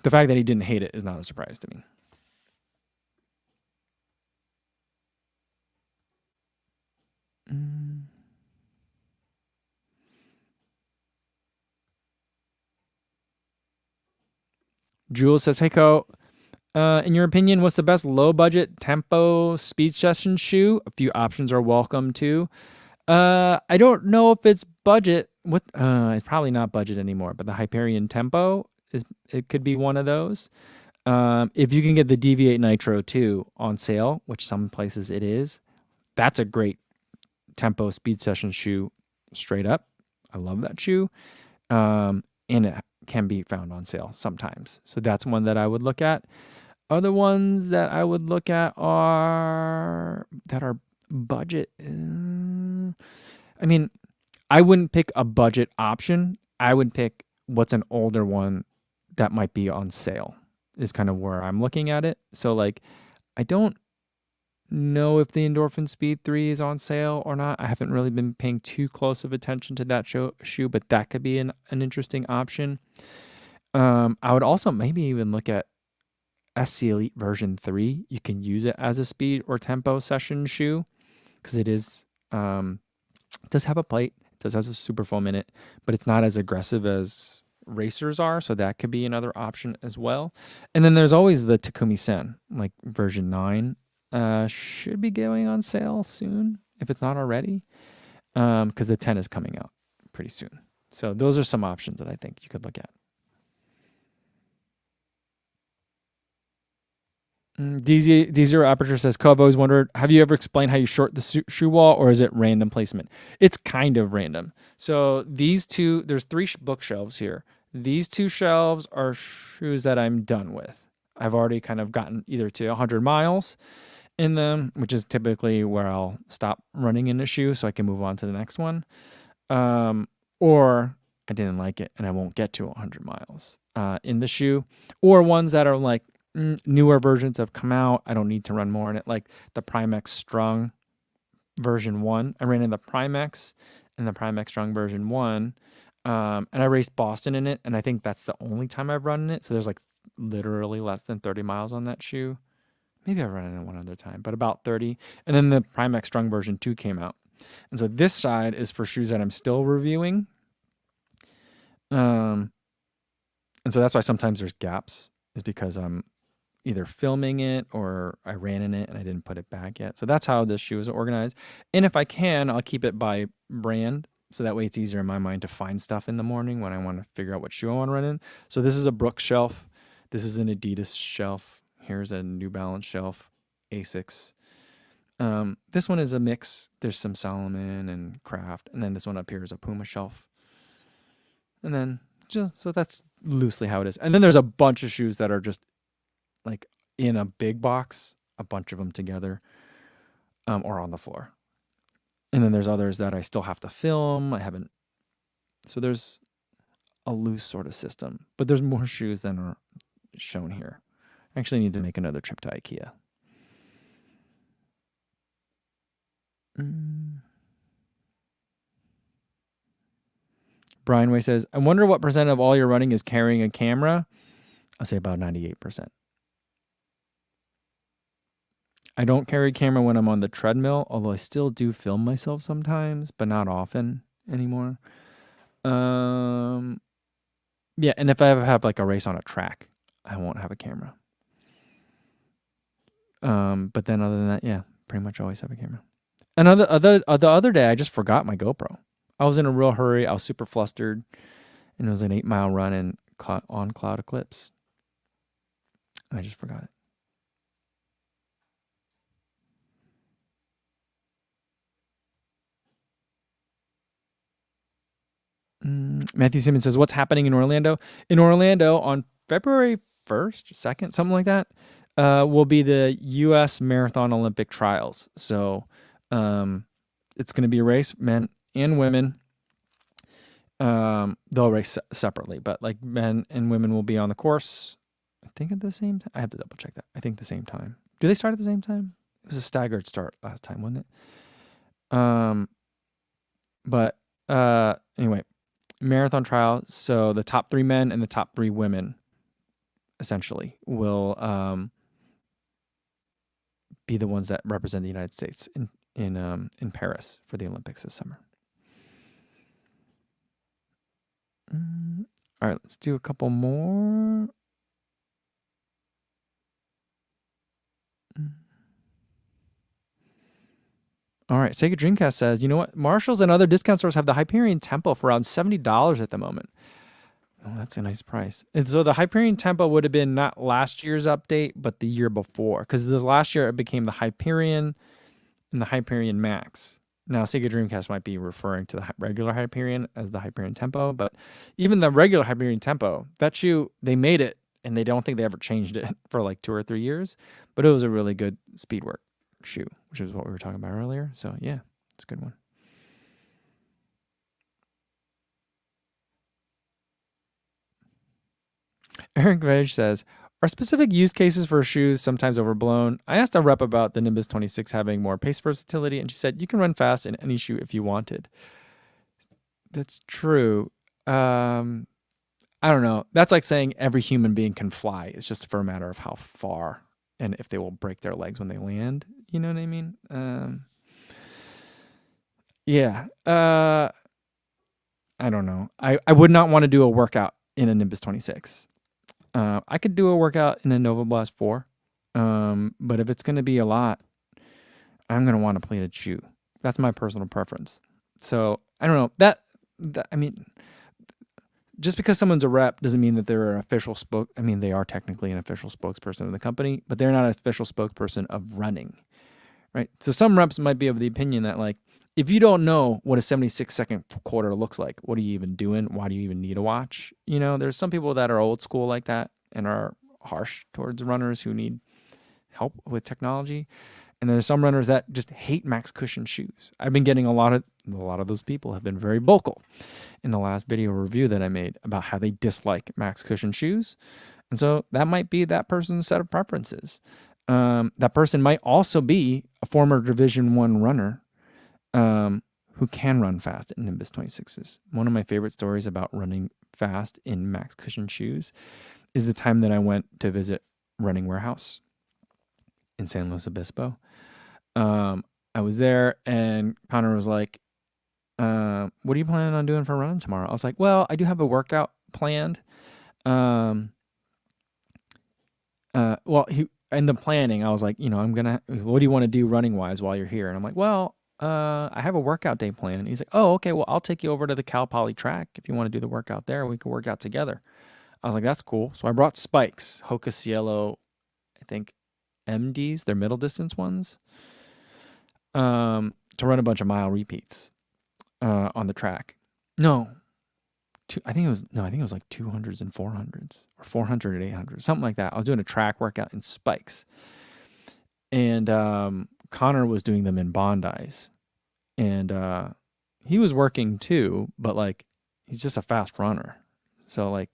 the fact that he didn't hate it is not a surprise to me. Jules says, hey, Co, in your opinion, what's the best low-budget tempo speed session shoe? A few options are welcome, too. I don't know if it's budget. It's probably not budget anymore, but the Hyperion Tempo, it could be one of those. If you can get the Deviate Nitro, too, on sale, which some places it is, that's a great tempo speed session shoe straight up. I love that shoe. And it can be found on sale sometimes. So that's one that I would look at. Other ones that I would look at are budget. I mean, I wouldn't pick a budget option. I would pick what's an older one that might be on sale is kind of where I'm looking at it. So like, I don't know if the Endorphin Speed 3 is on sale or not. I haven't really been paying too close of attention to that shoe, but that could be an interesting option. I would also maybe even look at SC Elite version 3. You can use it as a speed or tempo session shoe because it is, it does have a plate, it does have a super foam in it, but it's not as aggressive as racers are. So that could be another option as well. And then there's always the Takumi Sen, like version 9. Should be going on sale soon if it's not already, because the 10 is coming out pretty soon. So those are some options that I think you could look at. D0 Aperture says, I've always wondered, have you ever explained how you short the shoe wall, or is it random placement? It's kind of random. So these two, there's 3 bookshelves here. These 2 shelves are shoes that I'm done with. I've already kind of gotten either to 100 miles in them, which is typically where I'll stop running in the shoe so I can move on to the next one. Or I didn't like it and I won't get to 100 miles in the shoe. Or ones that are like newer versions have come out. I don't need to run more in it, like the Primex Strung version 1. I ran in the Primex and the Primex Strung version 1. And I raced Boston in it, and I think that's the only time I've run in it. So there's like literally less than 30 miles on that shoe. Maybe I've run in it one other time, but about 30. And then the Primex Strung version 2 came out. And so this side is for shoes that I'm still reviewing. And so that's why sometimes there's gaps, is because I'm either filming it or I ran in it and I didn't put it back yet. So that's how this shoe is organized. And if I can, I'll keep it by brand. So that way it's easier in my mind to find stuff in the morning when I want to figure out what shoe I want to run in. So this is a Brooks shelf. This is an Adidas shelf. Here's a New Balance shelf, Asics. This one is a mix. There's some Salomon and Kraft. And then this one up here is a Puma shelf. And then, so that's loosely how it is. And then there's a bunch of shoes that are just like in a big box, a bunch of them together. or on the floor. And then there's others that I still have to film. I haven't. So there's a loose sort of system, but there's more shoes than are shown here. I actually need to make another trip to IKEA. Brian Way says, I wonder what percent of all your running is carrying a camera. I'll say about 98%. I don't carry a camera when I'm on the treadmill, although I still do film myself sometimes, but not often anymore. Yeah, and if I ever have like a race on a track, I won't have a camera. But then other than that, yeah, pretty much always have a camera. And the other day, I just forgot my GoPro. I was in a real hurry. I was super flustered, and it was an 8-mile run on Cloud Eclipse. I just forgot it. Matthew Simmons says, what's happening in Orlando? In Orlando on February 1st, 2nd, something like that, will be the U.S. Marathon Olympic Trials. So it's going to be a race, men and women. They'll race separately, but like men and women will be on the course, I think at the same time. I have to double check that. I think the same time. Do they start at the same time? It was a staggered start last time, wasn't it? But anyway, marathon trial. So the top 3 men and the top 3 women essentially will be the ones that represent the United States in Paris for the Olympics this summer. All right, let's do a couple more. All right, Sega Dreamcast says, you know what? Marshalls and other discount stores have the Hyperion Tempo for around $70 at the moment. Oh, that's a nice price. And so the Hyperion Tempo would have been not last year's update, but the year before. Because the last year it became the Hyperion and the Hyperion Max. Now, Sega Dreamcast might be referring to the regular Hyperion as the Hyperion Tempo, but even the regular Hyperion Tempo, that shoe, they made it, and they don't think they ever changed it for like 2 or 3 years, but it was a really good speedwork shoe, which is what we were talking about earlier. So yeah, it's a good one. Eric Veg says, are specific use cases for shoes sometimes overblown? I asked a rep about the Nimbus 26 having more pace versatility, and she said, you can run fast in any shoe if you wanted. That's true. I don't know. That's like saying every human being can fly. It's just for a matter of how far and if they will break their legs when they land. You know what I mean? Yeah. I don't know. I would not want to do a workout in a Nimbus 26. I could do a workout in a Nova Blast 4. But if it's going to be a lot, I'm going to want a plated shoe. That's my personal preference. So I don't know that I mean, just because someone's a rep doesn't mean that they're an official I mean, they are technically an official spokesperson of the company, but they're not an official spokesperson of running, right? So some reps might be of the opinion that, like, if you don't know what a 76-second quarter looks like, what are you even doing? Why do you even need a watch? You know, there's some people that are old school like that and are harsh towards runners who need help with technology. And there's some runners that just hate max cushion shoes. I've been getting a lot of those people have been very vocal in the last video review that I made about how they dislike max cushion shoes. And so that might be that person's set of preferences. That person might also be a former Division 1 runner who can run fast in Nimbus 26s. One of my favorite stories about running fast in max cushion shoes is the time that I went to visit Running Warehouse in San Luis Obispo. I was there and Connor was like, what are you planning on doing for running tomorrow? I was like, well, I do have a workout planned. In the planning, I was like, you know, what do you want to do running wise while you're here? And I'm like, well, I have a workout day planned. And he's like, oh, okay, well, I'll take you over to the Cal Poly track. If you want to do the workout there, we could work out together. I was like, that's cool. So I brought spikes, Hoka Cielo, I think MDs, they're middle distance ones, to run a bunch of mile repeats on the track. I think it was like 200s and 400s or 400 and 800, something like that. I was doing a track workout in spikes. And Connor was doing them in Bondi's, and he was working too, but like he's just a fast runner, so like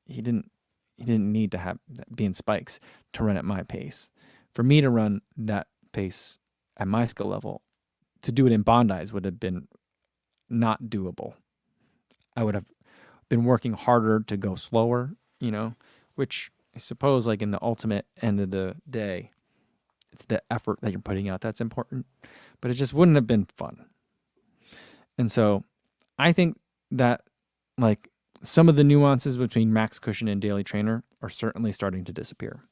he didn't need to have be in spikes to run at my pace. For me to run that pace at my skill level, to do it in Bondi's would have been not doable. I would have been working harder to go slower, which I suppose like in the ultimate end of the day, it's the effort that you're putting out that's important, but it just wouldn't have been fun. And so I think that like some of the nuances between max cushion and daily trainer are certainly starting to disappear.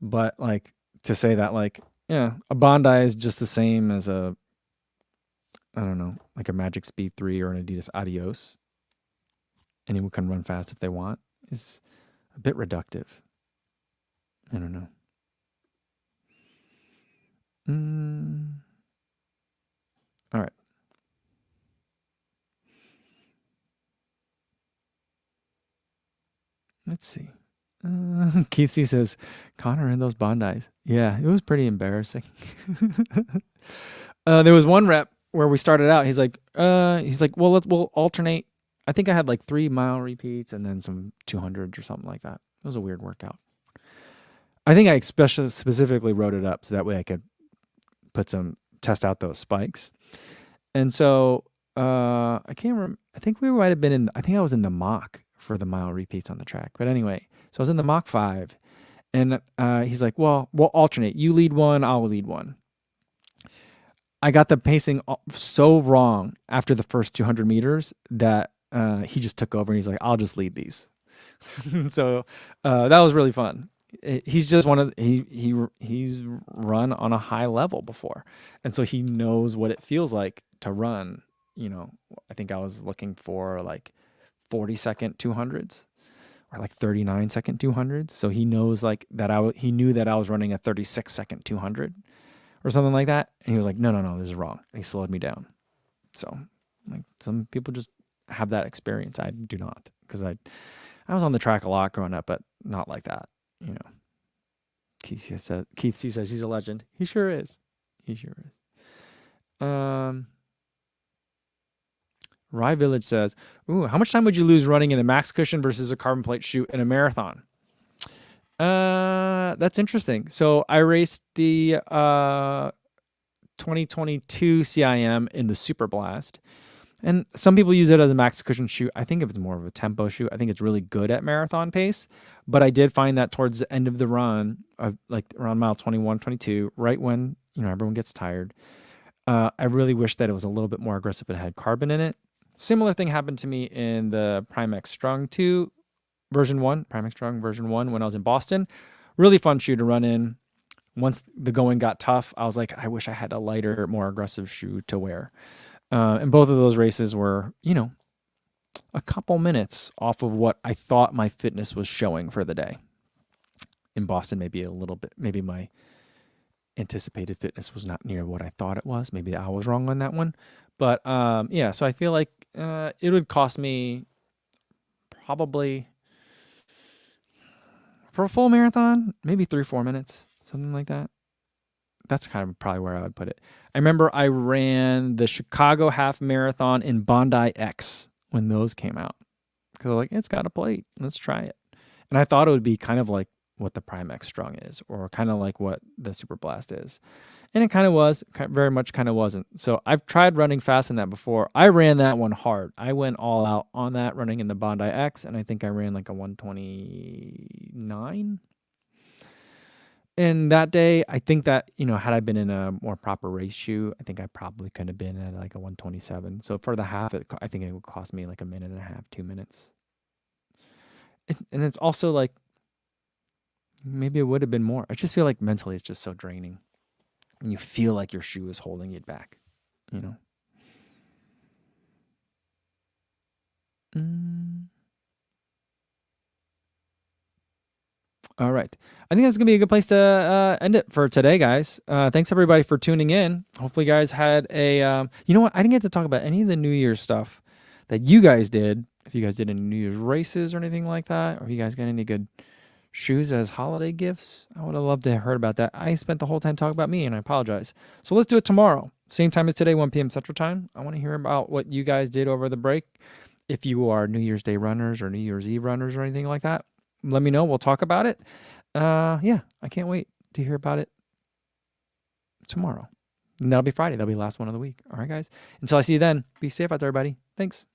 But like to say that like, yeah, a Bondi is just the same as a, I don't know, like a Magic Speed 3 or an Adidas Adios. Anyone can run fast if they want is a bit reductive. I don't know. All right. Let's see. Keith C says, Connor in those Bondis. Yeah, it was pretty embarrassing. There was one rep where we started out. He's like, well, we'll alternate. I think I had like 3 mile repeats and then some 200s or something like that. It was a weird workout. I think I specifically wrote it up so that way I could test out those spikes. And so I can't remember. I think we might have been I think I was in the mock for the mile repeats on the track. But anyway, so I was in the Mach 5, and he's like, well, we'll alternate. You lead one, I'll lead one. I got the pacing so wrong after the first 200 meters that he just took over, and he's like, I'll just lead these. So that was really fun. He's just he's run on a high level before, and so he knows what it feels like to run. I think I was looking for like 40-second 200s or like 39-second 200s. So he knows like that he knew that I was running a 36-second 200 or something like that. And he was like, no, this is wrong. And he slowed me down. So like some people just have that experience. I do not, because I was on the track a lot growing up, but not like that. Keith C says he's a legend. He sure is. Rye Village says, ooh, how much time would you lose running in a max cushion versus a carbon plate shoot in a marathon? That's interesting. So I raced the 2022 CIM in the Super Blast. And some people use it as a max cushion shoot. I think if it's more of a tempo shoot, I think it's really good at marathon pace. But I did find that towards the end of the run, like around mile 21, 22, right when everyone gets tired, I really wish that it was a little bit more aggressive and had carbon in it. Similar thing happened to me in the Primex Strong 2 version 1, Primex Strong version 1 when I was in Boston. Really fun shoe to run in. Once the going got tough, I was like, I wish I had a lighter, more aggressive shoe to wear. And both of those races were, a couple minutes off of what I thought my fitness was showing for the day. In Boston, maybe a little bit, maybe my anticipated fitness was not near what I thought it was. Maybe I was wrong on that one. But yeah, so I feel like it would cost me probably for a full marathon, maybe 3-4 minutes, something like that. That's kind of probably where I would put it. I remember I ran the Chicago half marathon in Bondi X when those came out. Because I was like, it's got a plate. Let's try it. And I thought it would be kind of like what the Primex Strong is, or kind of like what the Super Blast is. And it kind of was, very much kind of wasn't. So I've tried running fast in that before. I ran that one hard. I went all out on that running in the Bondi X, and I think I ran like a 129. And that day, I think that, had I been in a more proper race shoe, I think I probably could have been at like a 127. So for the half, I think it would cost me like a minute and a half, 2 minutes. And it's also like, maybe it would have been more. I just feel like mentally it's just so draining. And you feel like your shoe is holding you back, All right. I think that's going to be a good place to end it for today, guys. Thanks, everybody, for tuning in. Hopefully, you guys had a... you know what? I didn't get to talk about any of the New Year's stuff that you guys did. If you guys did any New Year's races or anything like that, or if you guys got any good shoes as holiday gifts. I would have loved to have heard about that. I spent the whole time talking about me, and I apologize. So let's do it tomorrow. Same time as today, 1 p.m. Central Time. I want to hear about what you guys did over the break. If you are New Year's Day runners or New Year's Eve runners or anything like that, let me know. We'll talk about it. Yeah, I can't wait to hear about it tomorrow. And that'll be Friday. That'll be the last one of the week. All right, guys. Until I see you then, be safe out there, everybody. Thanks.